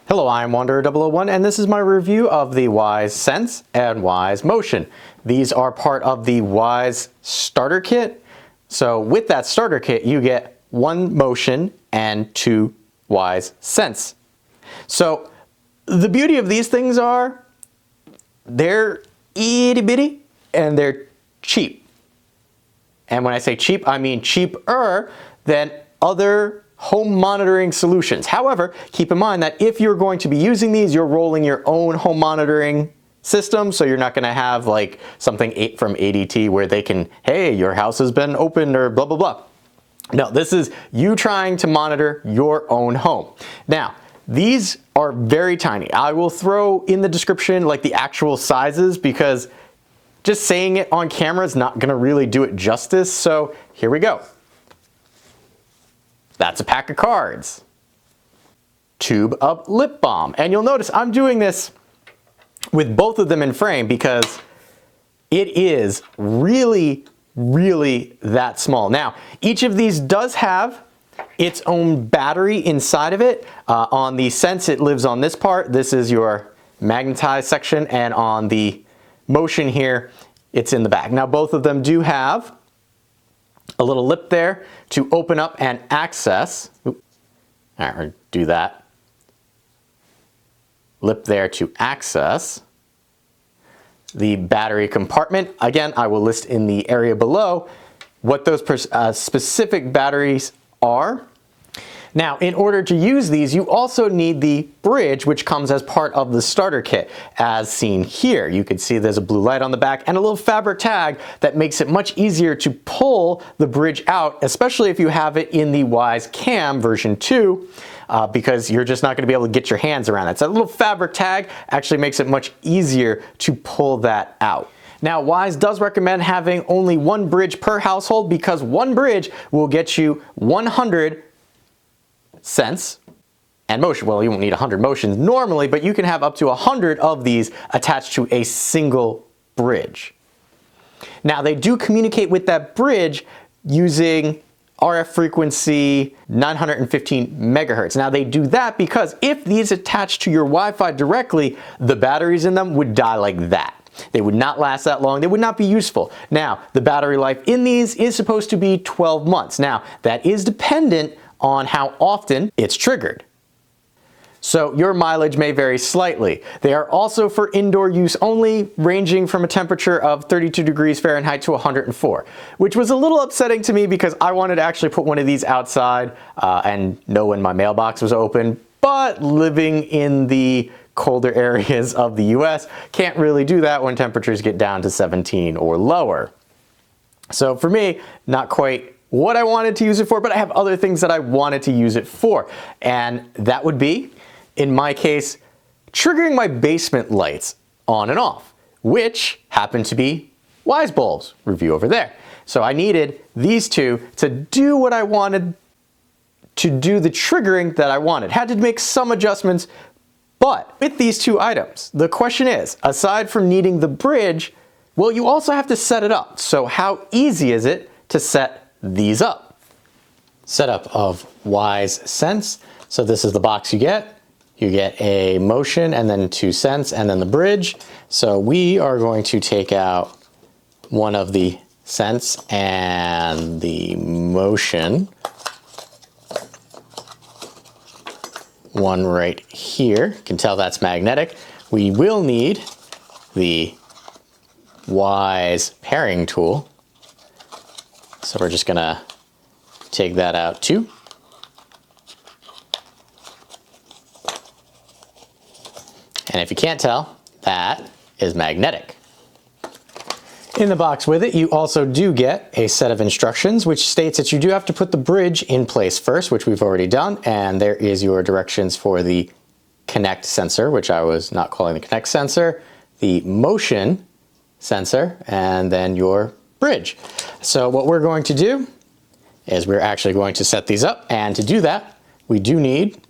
Hello, I'm Wanderer001 and this is my review of the Wyze Sense and Wyze Motion. These are part of the Wyze Starter Kit. So with that starter kit, you get 1 motion and 2 Wyze Sense. So the beauty of these things are they're itty bitty and they're cheap. And when I say cheap, I mean cheaper than other home monitoring solutions. However, keep in mind that if you're going to be using these, you're rolling your own home monitoring system, so you're not going to have like something from ADT where they can, hey, your house has been opened or blah, blah, blah. No, this is you trying to monitor your own home. Now, these are very tiny. I will throw in the description like the actual sizes because just saying it on camera is not going to really do it justice. So here we go. That's a pack of cards. Tube of lip balm. And you'll notice I'm doing this with both of them in frame because it is really, really that small. Now, each of these does have its own battery inside of it. On the Sense, it lives on this part. This is your magnetized section. And on the Motion here, it's in the back. Now, both of them do have a little lip there to open up and access. Oop. All right, we'll do that. Lip there to access the battery compartment. Again, I will list in the area below what those specific batteries are. Now, in order to use these, you also need the bridge, which comes as part of the starter kit, as seen here. You can see there's a blue light on the back and a little fabric tag that makes it much easier to pull the bridge out, especially if you have it in the Wyze Cam version 2, because you're just not going to be able to get your hands around it. So that little fabric tag actually makes it much easier to pull that out. Now, Wyze does recommend having only 1 bridge per household because 1 bridge will get you 100 Sense and Motion. Well, you won't need 100 motions normally, but you can have up to 100 of these attached to a single bridge. Now, they do communicate with that bridge using RF frequency 915 megahertz. Now, they do that because if these attach to your Wi-Fi directly, the batteries in them would die like that. They would not last that long. They would not be useful. Now, the battery life in these is supposed to be 12 months. Now, that is dependent on how often it's triggered. So your mileage may vary slightly. They are also for indoor use only, ranging from a temperature of 32 degrees Fahrenheit to 104, which was a little upsetting to me because I wanted to actually put one of these outside and know when my mailbox was open, but living in the colder areas of the US can't really do that when temperatures get down to 17 or lower. So for me, not quite what I wanted to use it for, but I have other things that I wanted to use it for. And that would be, in my case, triggering my basement lights on and off, which happen to be Wyze bulbs. Review over there. So I needed these two to do what I wanted to do, the triggering that I wanted. Had to make some adjustments, but with these 2 items, the question is, aside from needing the bridge, well, you also have to set it up. So how easy is it to set these up? Setup of Wyze Sense. So this is the box you get. You get a Motion and then 2 Sense and then the bridge. So we are going to take out one of the Sense and the Motion. One right here. You can tell that's magnetic. We will need the Wyze pairing tool. So we're just gonna take that out too. And if you can't tell, that is magnetic. In the box with it, you also do get a set of instructions which states that you do have to put the bridge in place first, which we've already done. And there is your directions for the Connect sensor, which I was not calling the Connect sensor, the Motion sensor, and then your bridge. So what we're going to do is we're actually going to set these up, and to do that we do need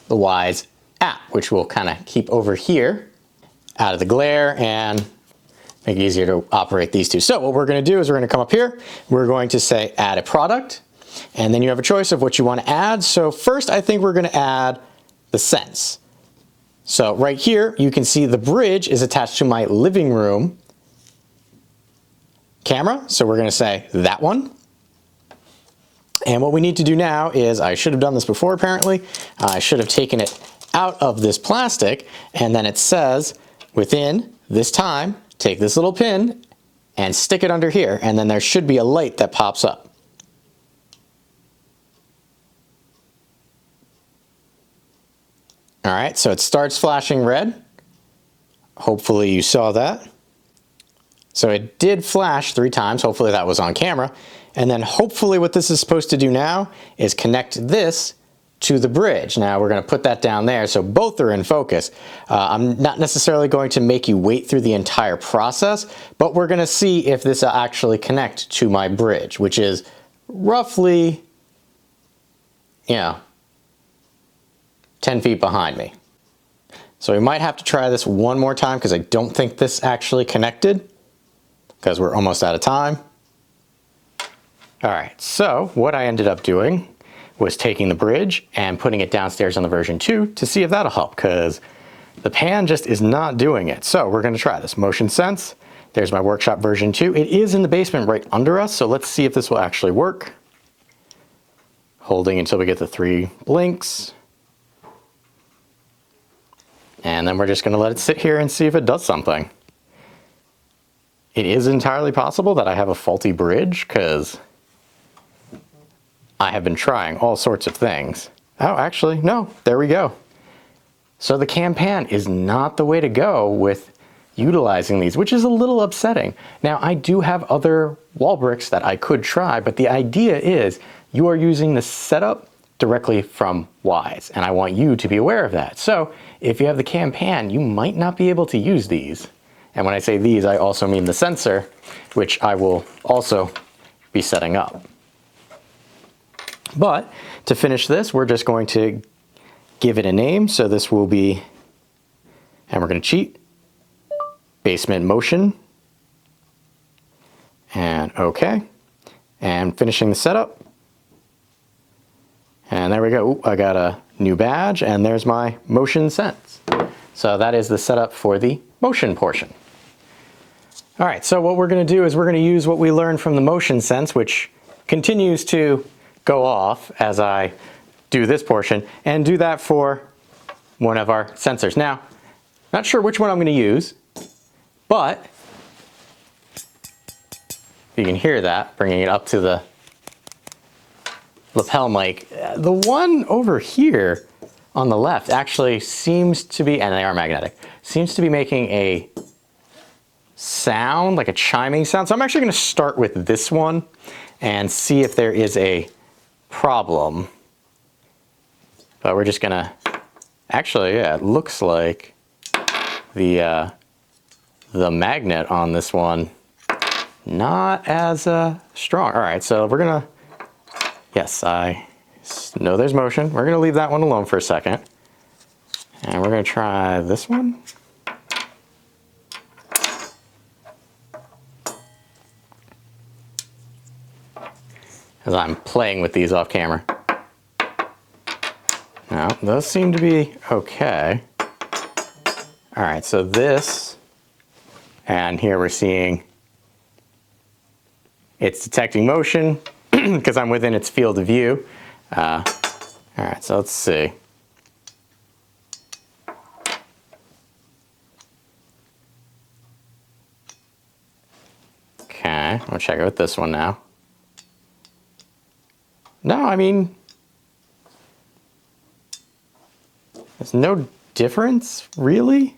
the Wyze app, which we'll kind of keep over here out of the glare and make it easier to operate these two. So what we're going to do is we're going to come up here, we're going to say add a product, and then you have a choice of what you want to add. So first I think we're going to add the Sense. So right here, you can see the bridge is attached to my living room camera. So we're going to say that one. And what we need to do now is, I should have done this before apparently, I should have taken it out of this plastic, and then it says within this time, take this little pin and stick it under here, and then there should be a light that pops up. All right, so it starts flashing red. Hopefully you saw that. So it did flash 3 times, hopefully that was on camera. And then hopefully what this is supposed to do now is connect this to the bridge. Now we're going to put that down there so both are in focus. I'm not necessarily going to make you wait through the entire process, but we're going to see if this will actually connect to my bridge, which is roughly, 10 feet behind me. So we might have to try this one more time because I don't think this actually connected, because we're almost out of time. All right, so what I ended up doing was taking the bridge and putting it downstairs on the version 2 to see if that'll help, because the pan just is not doing it. So we're going to try this. Motion Sense. There's my workshop version 2. It is in the basement right under us, so let's see if this will actually work. Holding until we get the 3 blinks. And then we're just going to let it sit here and see if it does something. It is entirely possible that I have a faulty bridge, because I have been trying all sorts of things. Oh, actually, no, there we go. So the cam pan is not the way to go with utilizing these, which is a little upsetting. Now, I do have other wall bricks that I could try, but the idea is you are using the setup directly from Wyze, and I want you to be aware of that. So if you have the cam pan, you might not be able to use these. And when I say these, I also mean the sensor, which I will also be setting up. But to finish this, we're just going to give it a name. So this will be, and we're going to cheat, basement motion, and OK. And finishing the setup. And there we go. Ooh, I got a new badge, and there's my Motion Sense. So that is the setup for the motion portion. All right, so what we're going to do is we're going to use what we learned from the Motion Sense, which continues to go off as I do this portion, and do that for one of our sensors. Now, not sure which one I'm going to use, but you can hear that, bringing it up to the lapel mic. The one over here on the left actually seems to be, and they are magnetic, seems to be making a sound, like a chiming sound. So I'm actually going to start with this one and see if there is a problem. But we're just going to, actually, yeah, it looks like the magnet on this one not as strong. All right, so we're going to, yes, I know there's motion. We're going to leave that one alone for a second. And we're going to try this one. As I'm playing with these off camera. Now, those seem to be okay. All right, so this, and here we're seeing it's detecting motion because I'm within its field of view. All right, so let's see. Okay, I'm gonna check it with this one now. No, I mean, there's no difference, really.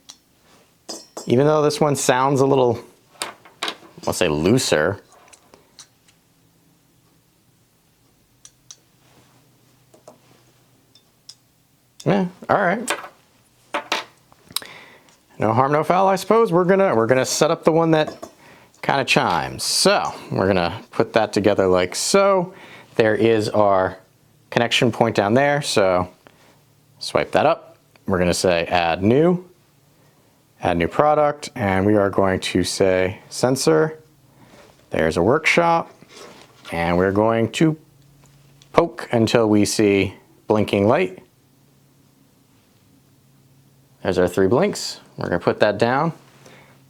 Even though this one sounds a little, I'll say looser. Yeah, all right. No harm, no foul, I suppose. We're gonna set up the one that kind of chimes. So we're gonna put that together like so. There is our connection point down there, so swipe that up. We're going to say add new product, and we are going to say sensor. There's a workshop, and we're going to poke until we see blinking light. There's our 3 blinks. We're going to put that down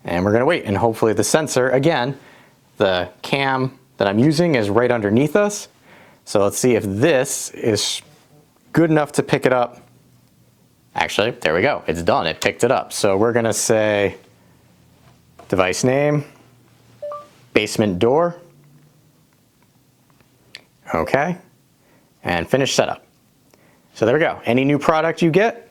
and we're going to wait, and hopefully the sensor, again, the cam that I'm using is right underneath us. So let's see if this is good enough to pick it up. Actually, there we go. It's done. It picked it up. So we're going to say device name, basement door. Okay. And finish setup. So there we go. Any new product you get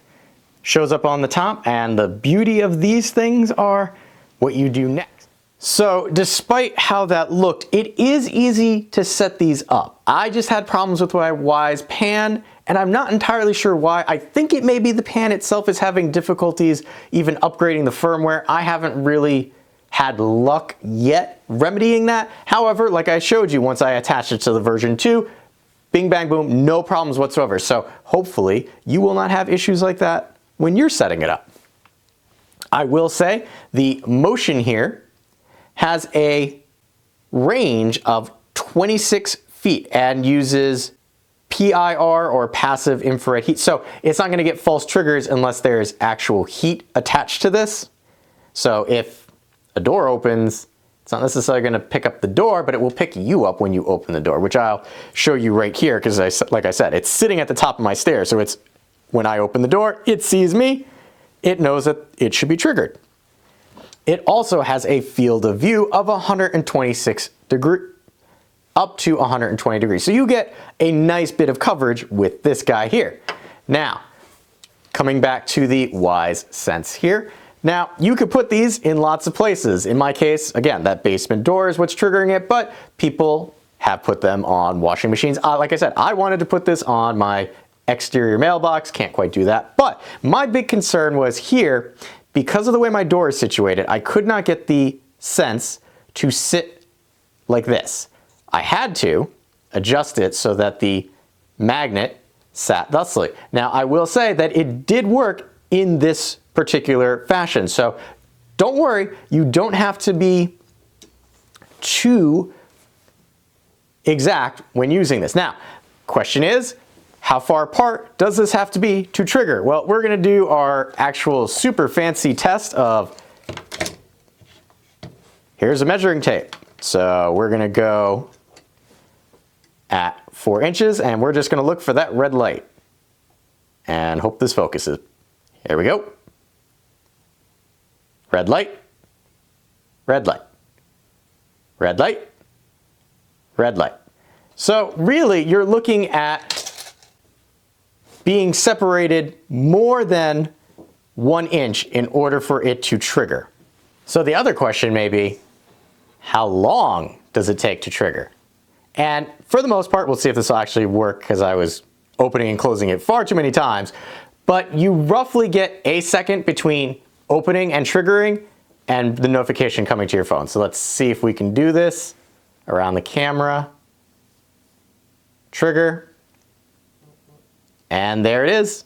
shows up on the top, and the beauty of these things are what you do next. So despite how that looked, it is easy to set these up. I just had problems with my Wyze pan, and I'm not entirely sure why. I think it may be the pan itself is having difficulties even upgrading the firmware. I haven't really had luck yet remedying that. However, like I showed you, once I attached it to the version 2, bing bang boom, no problems whatsoever. So hopefully you will not have issues like that when you're setting it up. I will say the motion here has a range of 26 feet and uses PIR, or passive infrared heat. So it's not going to get false triggers unless there's actual heat attached to this. So if a door opens, it's not necessarily going to pick up the door, but it will pick you up when you open the door, which I'll show you right here because, like I said, it's sitting at the top of my stairs. So it's when I open the door, it sees me. It knows that it should be triggered. It also has a field of view of 126 degrees, up to 120 degrees. So you get a nice bit of coverage with this guy here. Now, coming back to the Wyze Sense here. Now, you could put these in lots of places. In my case, again, that basement door is what's triggering it, but people have put them on washing machines. Like I said, I wanted to put this on my exterior mailbox, can't quite do that. But my big concern was here, because of the way my door is situated, I could not get the Sense to sit like this. I had to adjust it so that the magnet sat thusly. Now, I will say that it did work in this particular fashion. So don't worry, you don't have to be too exact when using this. Now, question is, how far apart does this have to be to trigger? Well, we're going to do our actual super fancy test of, here's a measuring tape. So we're going to go at 4 inches, and we're just going to look for that red light and hope this focuses. Here we go. Red light, red light, red light, red light. So really, you're looking at being separated more than 1 inch in order for it to trigger. So the other question may be, how long does it take to trigger? And for the most part, we'll see if this will actually work because I was opening and closing it far too many times. But you roughly get a second between opening and triggering and the notification coming to your phone. So let's see if we can do this around the camera. Trigger. And there it is.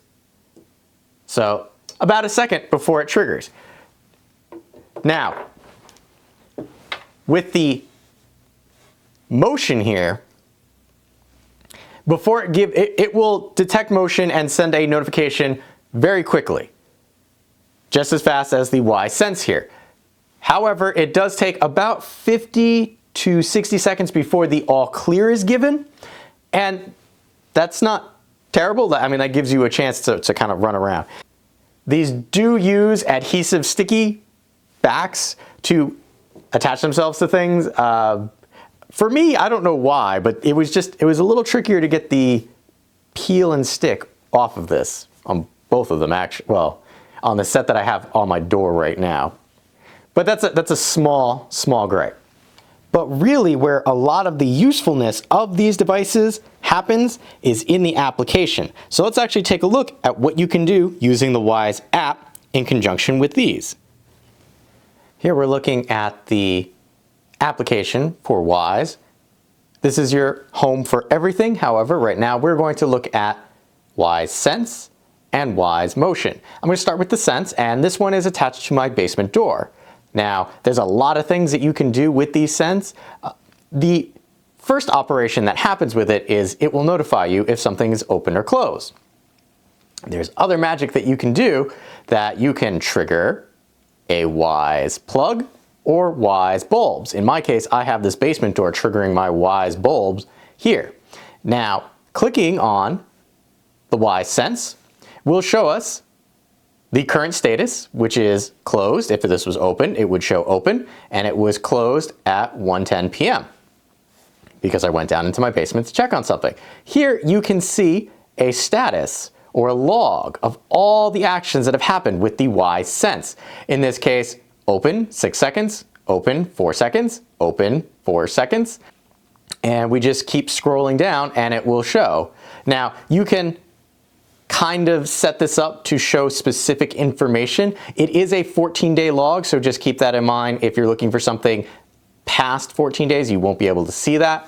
So about a second before it triggers. Now, with the motion here, before it will detect motion and send a notification very quickly, just as fast as the Wyze Sense here. However, it does take about 50 to 60 seconds before the all clear is given, and that's not terrible. I mean, that gives you a chance to kind of run around. These do use adhesive sticky backs to attach themselves to things. For me, I don't know why, but it was a little trickier to get the peel and stick off of this on both of them, actually. Well, on the set that I have on my door right now. But that's a small gripe. But really, where a lot of the usefulness of these devices happens is in the application. So let's actually take a look at what you can do using the Wyze app in conjunction with these. Here we're looking at the application for Wyze. This is your home for everything. However, right now we're going to look at Wyze Sense and Wyze Motion. I'm going to start with the Sense, and this one is attached to my basement door. Now, there's a lot of things that you can do with these Sense. The first operation that happens with it is it will notify you if something is open or closed. There's other magic that you can do, that you can trigger a Wyze plug or Wyze bulbs. In my case, I have this basement door triggering my Wyze bulbs here. Now, clicking on the Wyze Sense will show us the current status, which is closed. If this was open, it would show open, and it was closed at 1:10 p.m. because I went down into my basement to check on something. Here you can see a status or a log of all the actions that have happened with the Wyze Sense. In this case, open 6 seconds, open 4 seconds, open 4 seconds, and we just keep scrolling down and it will show. Now, you can kind of set this up to show specific information. It is a 14-day log, so just keep that in mind. If you're looking for something past 14 days, you won't be able to see that.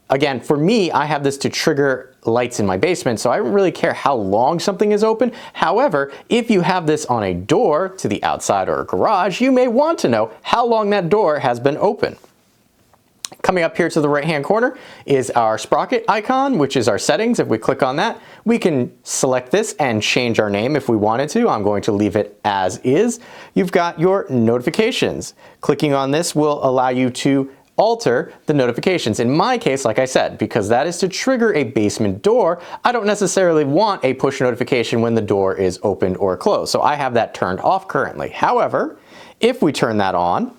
Again, for me, I have this to trigger lights in my basement, so I don't really care how long something is open. However, if you have this on a door to the outside or a garage, you may want to know how long that door has been open. Coming up here to the right-hand corner is our sprocket icon, which is our settings. If we click on that, we can select this and change our name if we wanted to. I'm going to leave it as is. You've got your notifications. Clicking on this will allow you to alter the notifications. In my case, like I said, because that is to trigger a basement door, I don't necessarily want a push notification when the door is opened or closed. So I have that turned off currently. However, if we turn that on,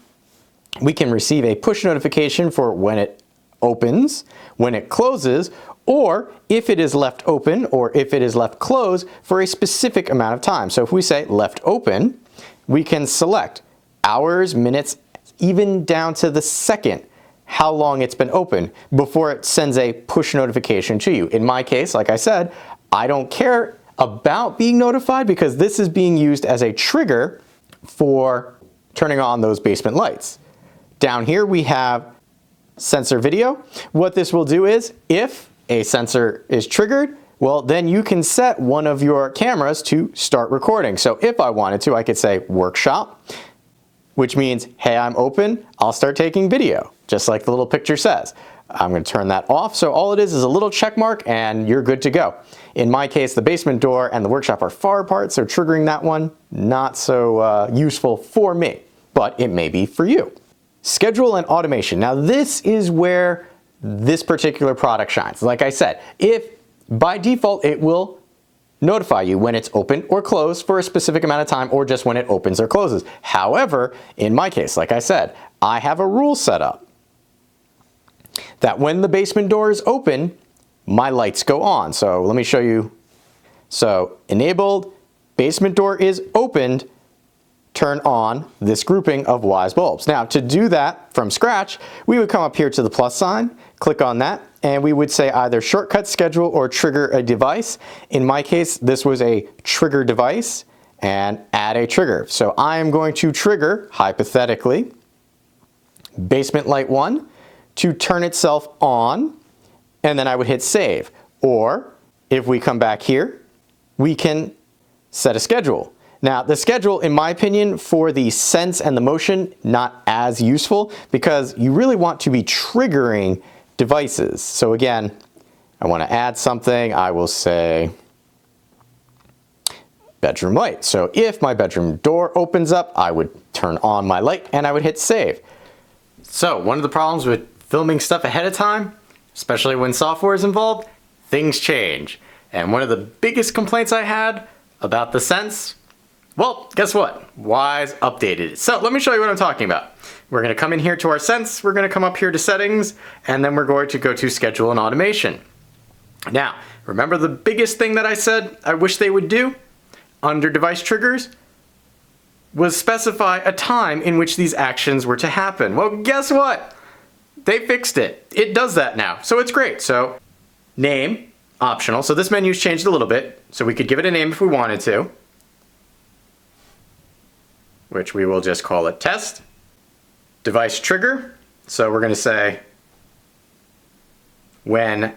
we can receive a push notification for when it opens, when it closes, or if it is left open or if it is left closed for a specific amount of time. So if we say left open, we can select hours, minutes, even down to the second how long it's been open before it sends a push notification to you. In my case, like I said, I don't care about being notified because this is being used as a trigger for turning on those basement lights. Down here we have sensor video. What this will do is, if a sensor is triggered, well, then you can set one of your cameras to start recording. So if I wanted to, I could say workshop, which means, hey, I'm open, I'll start taking video, just like the little picture says. I'm going to turn that off. So all it is a little check mark and you're good to go. In my case, the basement door and the workshop are far apart, so triggering that one, not so useful for me, but it may be for you. Schedule and automation. Now this is where this particular product shines. Like I said, if by default it will notify you when it's open or closed for a specific amount of time or just when it opens or closes. However, in my case, like I said, I have a rule set up that when the basement door is open, my lights go on. So let me show you. So enabled, basement door is opened, turn on this grouping of Wyze bulbs. Now to do that from scratch, we would come up here to the plus sign, click on that, and we would say either shortcut schedule or trigger a device. In my case, this was a trigger device, and add a trigger. So I am going to trigger, hypothetically, basement light 1 to turn itself on, and then I would hit save. Or if we come back here, we can set a schedule. Now the schedule, in my opinion, for the sense and the motion, not as useful because you really want to be triggering devices. So again, I want to add something. I will say bedroom light. So if my bedroom door opens up, I would turn on my light and I would hit save. So one of the problems with filming stuff ahead of time, especially when software is involved, things change. And one of the biggest complaints I had about the Sense, well, guess what? Wyze updated it. So let me show you what I'm talking about. We're going to come in here to our Sense, we're going to come up here to settings, and then we're going to go to schedule and automation. Now, remember the biggest thing that I said I wish they would do under device triggers was specify a time in which these actions were to happen. Well, guess what? They fixed it. It does that now, so it's great. So name, optional. So this menu's changed a little bit, so we could give it a name if we wanted to, which we will just call it test. Device trigger, so we're going to say when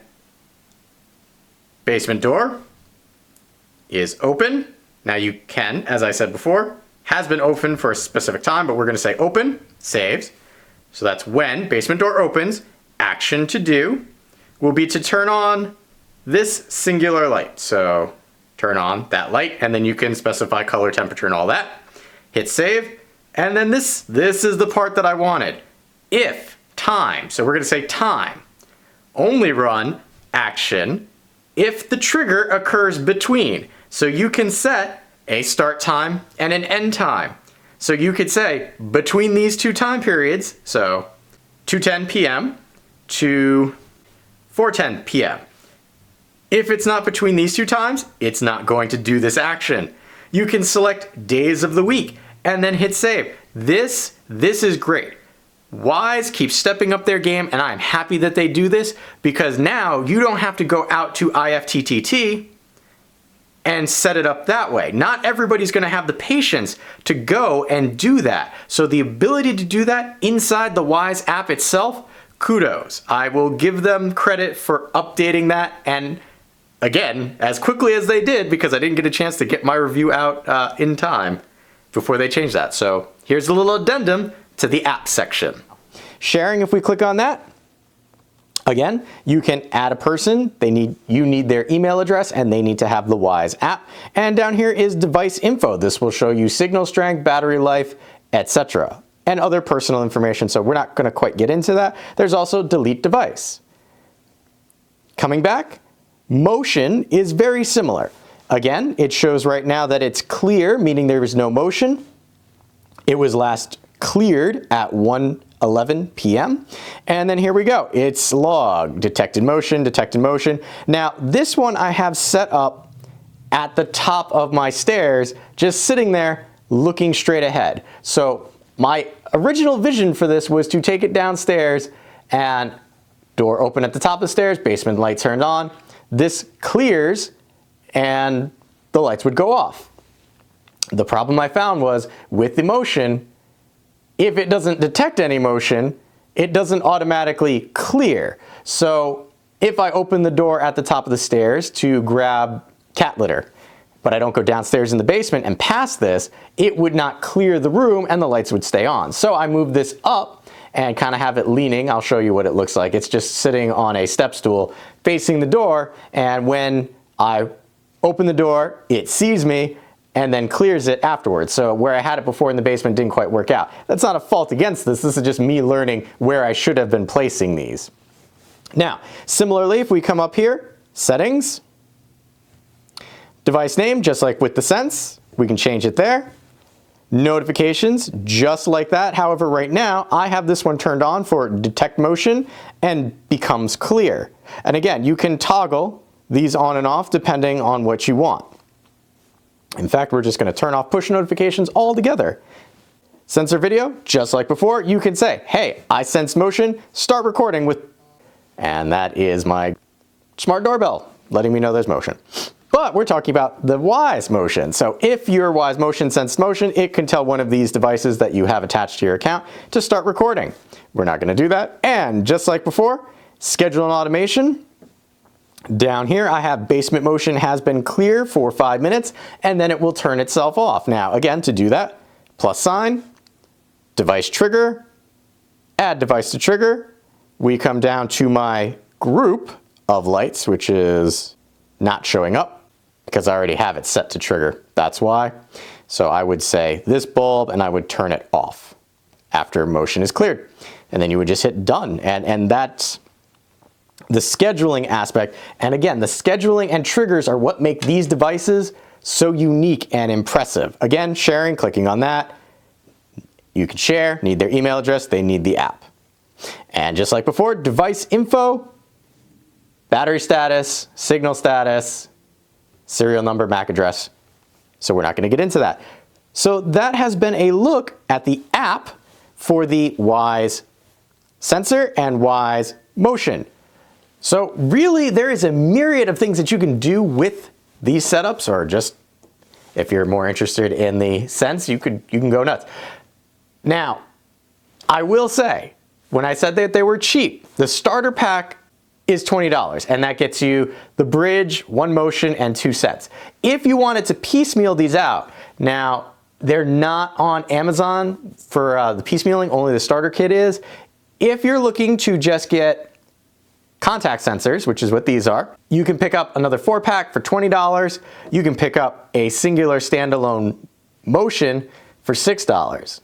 basement door is open. Now you can, as I said before, has been open for a specific time, but we're going to say open, saves. So that's when basement door opens, action to do will be to turn on this singular light. So turn on that light, and then you can specify color, temperature, and all that. Hit save, and then this is the part that I wanted. If time, so we're gonna say time, only run action if the trigger occurs between. So you can set a start time and an end time. So you could say between these two time periods, so 2:10 p.m. to 4:10 p.m. If it's not between these two times, it's not going to do this action. You can select days of the week and then hit save. This is great. Wyze keeps stepping up their game, and I'm happy that they do this because now you don't have to go out to IFTTT and set it up that way. Not everybody's gonna have the patience to go and do that. So the ability to do that inside the Wyze app itself, kudos. I will give them credit for updating that, and again, as quickly as they did, because I didn't get a chance to get my review out in time before they changed that. So here's a little addendum to the app section. Sharing, if we click on that, again, you can add a person. You need their email address, and they need to have the Wyze app. And down here is device info. This will show you signal strength, battery life, etc., and other personal information. So we're not going to quite get into that. There's also delete device. Coming back, motion is very similar. Again, it shows right now that it's clear, meaning there is no motion. It was last cleared at 1:11 p.m. And then here we go. It's log, detected motion, detected motion. Now, this one I have set up at the top of my stairs, just sitting there looking straight ahead. So my original vision for this was to take it downstairs and door open at the top of the stairs, basement light turned on. This clears and the lights would go off. The problem I found was with the motion, if it doesn't detect any motion, it doesn't automatically clear. So if I open the door at the top of the stairs to grab cat litter, but I don't go downstairs in the basement and past this, it would not clear the room and the lights would stay on. So I moved this up and kind of have it leaning. I'll show you what it looks like. It's just sitting on a step stool facing the door, and when I open the door, it sees me and then clears it afterwards. So where I had it before in the basement didn't quite work out. That's not a fault against this. This is just me learning where I should have been placing these. Now, similarly, if we come up here, settings, device name, just like with the Sense, we can change it there. Notifications, just like that. However, right now, I have this one turned on for detect motion and becomes clear. And again, you can toggle these on and off depending on what you want. In fact, we're just going to turn off push notifications altogether. Sensor video, just like before, you can say, hey, I sense motion, start recording with, and that is my smart doorbell letting me know there's motion. But we're talking about the Wyze motion. So if your Wyze motion sensed motion, it can tell one of these devices that you have attached to your account to start recording. We're not going to do that. And just like before, schedule and automation. Down here, I have basement motion has been clear for 5 minutes, and then it will turn itself off. Now, again, to do that, plus sign, device trigger, add device to trigger. We come down to my group of lights, which is not showing up because I already have it set to trigger. That's why. So I would say this bulb, and I would turn it off after motion is cleared. And then you would just hit done. And that's the scheduling aspect. And again, the scheduling and triggers are what make these devices so unique and impressive. Again, sharing, clicking on that. You can share, need their email address, they need the app. And just like before, device info, battery status, signal status, serial number, MAC address. So we're not going to get into that. So that has been a look at the app for the Wyze sensor and Wyze motion. So really, there is a myriad of things that you can do with these setups, or just if you're more interested in the Sense, you can go nuts. Now, I will say, when I said that they were cheap, the starter pack is $20, and that gets you the bridge, one motion, and 2 sets. If you wanted to piecemeal these out, now they're not on Amazon for the piecemealing, only the starter kit is. If you're looking to just get contact sensors, which is what these are. You can pick up another 4-pack for $20. You can pick up a singular standalone motion for $6.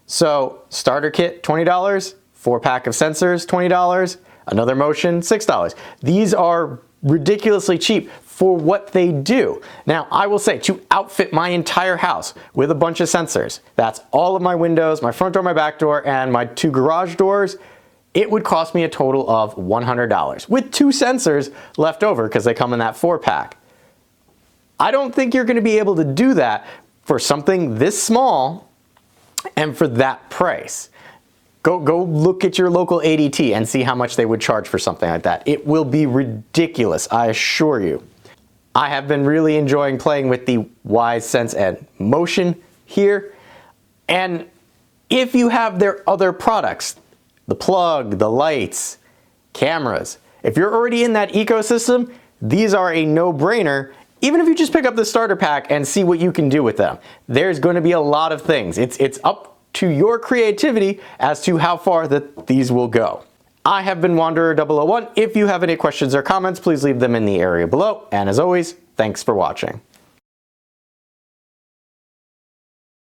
So starter kit, $20, 4-pack of sensors, $20, another motion, $6. These are ridiculously cheap for what they do. Now, I will say, to outfit my entire house with a bunch of sensors, that's all of my windows, my front door, my back door, and my 2 garage doors, it would cost me a total of $100 with 2 sensors left over because they come in that 4-pack. I don't think you're going to be able to do that for something this small and for that price. Go look at your local ADT and see how much they would charge for something like that. It will be ridiculous, I assure you. I have been really enjoying playing with the Wyze Sense and Motion here. And if you have their other products, the plug, the lights, cameras, if you're already in that ecosystem, these are a no-brainer. Even if you just pick up the starter pack and see what you can do with them. There's going to be a lot of things. It's up to your creativity as to how far that these will go. I have been Wanderer 001. If you have any questions or comments, please leave them in the area below. And as always, thanks for watching.